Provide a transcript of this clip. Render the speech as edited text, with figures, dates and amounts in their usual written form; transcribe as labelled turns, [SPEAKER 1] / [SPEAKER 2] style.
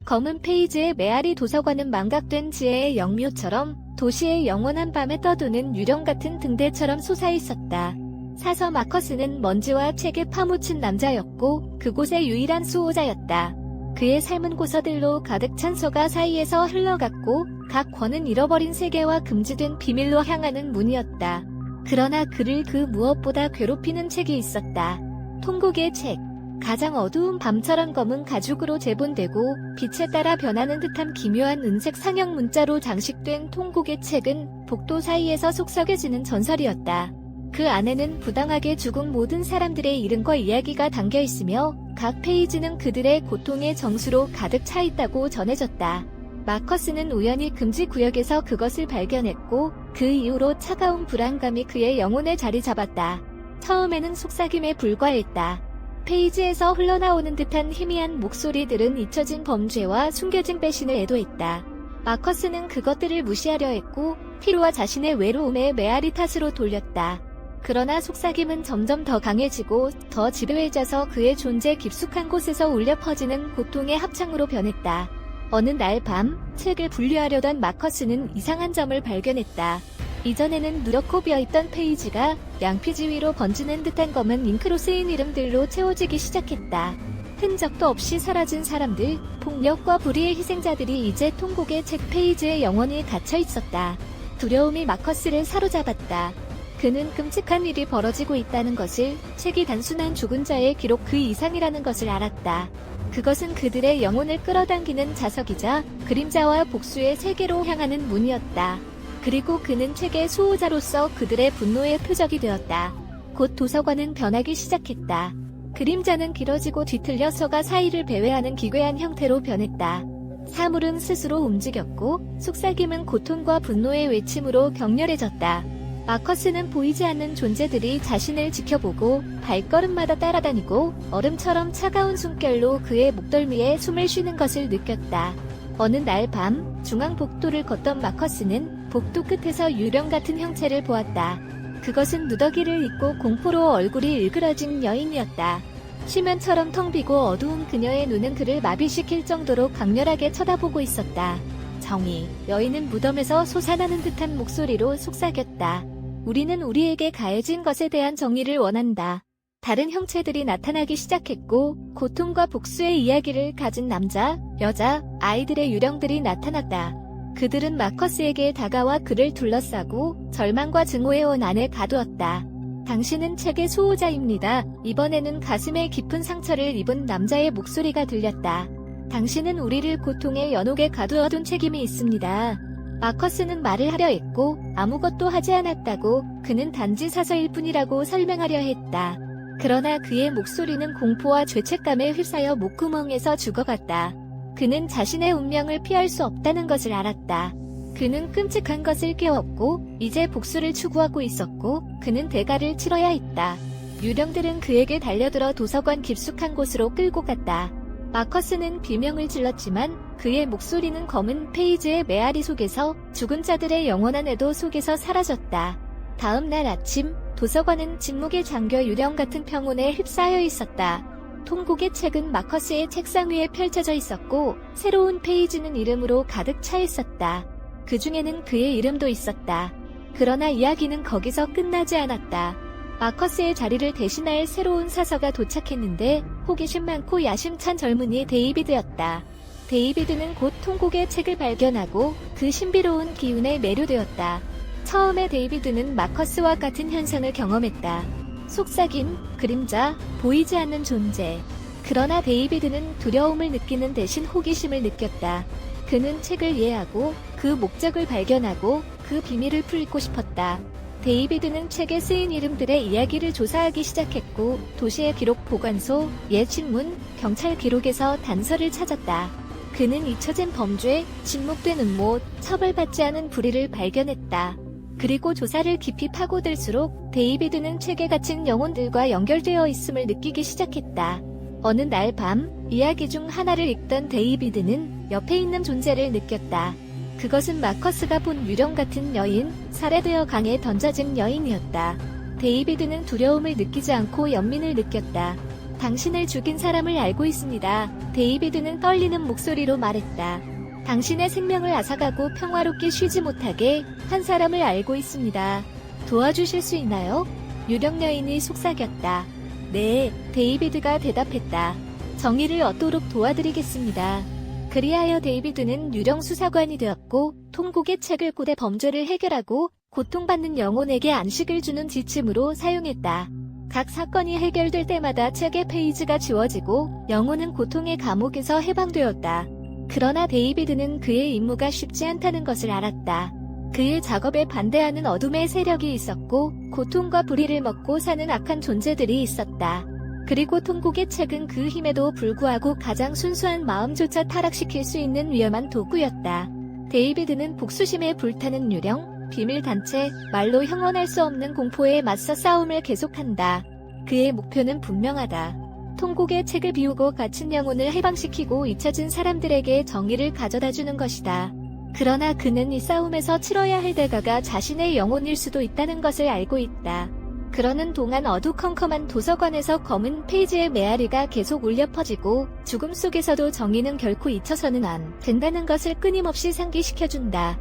[SPEAKER 1] 검은 페이지의 메아리 도서관은 망각된 지혜의 영묘처럼 도시의 영원한 밤에 떠도는 유령 같은 등대처럼 솟아있었다. 사서 마커스는 먼지와 책에 파묻힌 남자였고 그곳의 유일한 수호자였다. 그의 삶은 고서들로 가득 찬 서가 사이에서 흘러갔고 각 권은 잃어버린 세계와 금지된 비밀로 향하는 문이었다. 그러나 그를 그 무엇보다 괴롭히는 책이 있었다. 통곡의 책. 가장 어두운 밤처럼 검은 가죽으로 제본되고 빛에 따라 변하는 듯한 기묘한 은색 상형 문자로 장식된 통곡의 책은 복도 사이에서 속삭여지는 전설이었다. 그 안에는 부당하게 죽은 모든 사람들의 이름과 이야기가 담겨 있으며 각 페이지는 그들의 고통의 정수로 가득 차 있다고 전해졌다. 마커스는 우연히 금지 구역에서 그것을 발견했고 그 이후로 차가운 불안감이 그의 영혼에 자리 잡았다. 처음에는 속삭임에 불과했다. 페이지에서 흘러나오는 듯한 희미한 목소리들은 잊혀진 범죄와 숨겨진 배신을 애도했다. 마커스는 그것들을 무시하려 했고 피로와 자신의 외로움에 메아리 탓으로 돌렸다. 그러나 속삭임은 점점 더 강해지고 더 지배해져서 그의 존재 깊숙한 곳에서 울려 퍼지는 고통의 합창으로 변했다. 어느 날 밤, 책을 분류하려던 마커스는 이상한 점을 발견했다. 이전에는 누렇고 비어있던 페이지가 양피지 위로 번지는 듯한 검은 잉크로 쓰인 이름들로 채워지기 시작했다. 흔적도 없이 사라진 사람들, 폭력과 불의의 희생자들이 이제 통곡의 책 페이지에 영원히 갇혀 있었다. 두려움이 마커스를 사로잡았다. 그는 끔찍한 일이 벌어지고 있다는 것을, 책이 단순한 죽은 자의 기록 그 이상이라는 것을 알았다. 그것은 그들의 영혼을 끌어당기는 자석이자 그림자와 복수의 세계로 향하는 문이었다. 그리고 그는 책의 수호자로서 그들의 분노의 표적이 되었다. 곧 도서관은 변하기 시작했다. 그림자는 길어지고 뒤틀려 서가 사이를 배회하는 기괴한 형태로 변했다. 사물은 스스로 움직였고 속삭임은 고통과 분노의 외침으로 격렬해졌다. 마커스는 보이지 않는 존재들이 자신을 지켜보고 발걸음마다 따라다니고 얼음처럼 차가운 숨결로 그의 목덜미에 숨을 쉬는 것을 느꼈다. 어느 날 밤 중앙 복도를 걷던 마커스는 복도 끝에서 유령 같은 형체를 보았다. 그것은 누더기를 입고 공포로 얼굴이 일그러진 여인이었다. 시면처럼 텅 비고 어두운 그녀의 눈은 그를 마비시킬 정도로 강렬하게 쳐다보고 있었다. 정의, 여인은 무덤에서 솟아나는 듯한 목소리로 속삭였다. 우리는 우리에게 가해진 것에 대한 정의를 원한다. 다른 형체들이 나타나기 시작했고 고통과 복수의 이야기를 가진 남자, 여자, 아이들의 유령들이 나타났다. 그들은 마커스에게 다가와 그를 둘러싸고 절망과 증오의 원 안에 가두었다. 당신은 책의 수호자입니다. 이번에는 가슴에 깊은 상처를 입은 남자의 목소리가 들렸다. 당신은 우리를 고통의 연옥에 가두어둔 책임이 있습니다. 마커스는 말을 하려 했고 아무것도 하지 않았다고 그는 단지 사서일 뿐이라고 설명하려 했다. 그러나 그의 목소리는 공포와 죄책감에 휩싸여 목구멍에서 죽어갔다. 그는 자신의 운명을 피할 수 없다는 것을 알았다. 그는 끔찍한 것을 깨웠고 이제 복수를 추구하고 있었고 그는 대가를 치러야 했다. 유령들은 그에게 달려들어 도서관 깊숙한 곳으로 끌고 갔다. 마커스는 비명을 질렀지만 그의 목소리는 검은 페이지의 메아리 속에서 죽은 자들의 영원한 애도 속에서 사라졌다. 다음 날 아침 도서관은 침묵에 잠겨 유령 같은 평온에 휩싸여 있었다. 통곡의 책은 마커스의 책상 위에 펼쳐져 있었고 새로운 페이지는 이름으로 가득 차 있었다. 그 중에는 그의 이름도 있었다. 그러나 이야기는 거기서 끝나지 않았다. 마커스의 자리를 대신할 새로운 사서가 도착했는데 호기심 많고 야심찬 젊은이 데이비드였다. 데이비드는 곧 통곡의 책을 발견하고 그 신비로운 기운에 매료되었다. 처음에 데이비드는 마커스와 같은 현상을 경험했다. 속삭임, 그림자, 보이지 않는 존재. 그러나 데이비드는 두려움을 느끼는 대신 호기심을 느꼈다. 그는 책을 이해하고 그 목적을 발견하고 그 비밀을 풀고 싶었다. 데이비드는 책에 쓰인 이름들의 이야기를 조사하기 시작했고 도시의 기록 보관소, 옛 신문, 경찰 기록에서 단서를 찾았다. 그는 잊혀진 범죄, 침묵된 음모, 처벌받지 않은 불의를 발견했다. 그리고 조사를 깊이 파고들수록 데이비드는 책에 갇힌 영혼들과 연결되어 있음을 느끼기 시작했다. 어느 날 밤, 이야기 중 하나를 읽던 데이비드는 옆에 있는 존재를 느꼈다. 그것은 마커스가 본 유령 같은 여인, 살해되어 강에 던져진 여인이었다. 데이비드는 두려움을 느끼지 않고 연민을 느꼈다. 당신을 죽인 사람을 알고 있습니다. 데이비드는 떨리는 목소리로 말했다. 당신의 생명을 앗아가고 평화롭게 쉬지 못하게 한 사람을 알고 있습니다. 도와주실 수 있나요? 유령 여인이 속삭였다. 네, 데이비드가 대답했다. 정의를 얻도록 도와드리겠습니다. 그리하여 데이비드는 유령 수사관이 되었고 통곡의 책을 고대 범죄를 해결하고 고통받는 영혼에게 안식을 주는 지침으로 사용했다. 각 사건이 해결될 때마다 책의 페이지가 지워지고 영혼은 고통의 감옥에서 해방되었다. 그러나 데이비드는 그의 임무가 쉽지 않다는 것을 알았다. 그의 작업에 반대하는 어둠의 세력이 있었고 고통과 불의를 먹고 사는 악한 존재들이 있었다. 그리고 통곡의 책은 그 힘에도 불구하고 가장 순수한 마음조차 타락시킬 수 있는 위험한 도구였다. 데이비드는 복수심에 불타는 유령, 비밀단체, 말로 형언할 수 없는 공포에 맞서 싸움을 계속한다. 그의 목표는 분명하다. 통곡의 책을 비우고 갇힌 영혼을 해방시키고 잊혀진 사람들에게 정의를 가져다주는 것이다. 그러나 그는 이 싸움에서 치러야 할 대가가 자신의 영혼일 수도 있다는 것을 알고 있다. 그러는 동안 어두컴컴한 도서관에서 검은 페이지의 메아리가 계속 울려 퍼지고 죽음 속에서도 정의는 결코 잊혀서는 안 된다는 것을 끊임없이 상기시켜준다.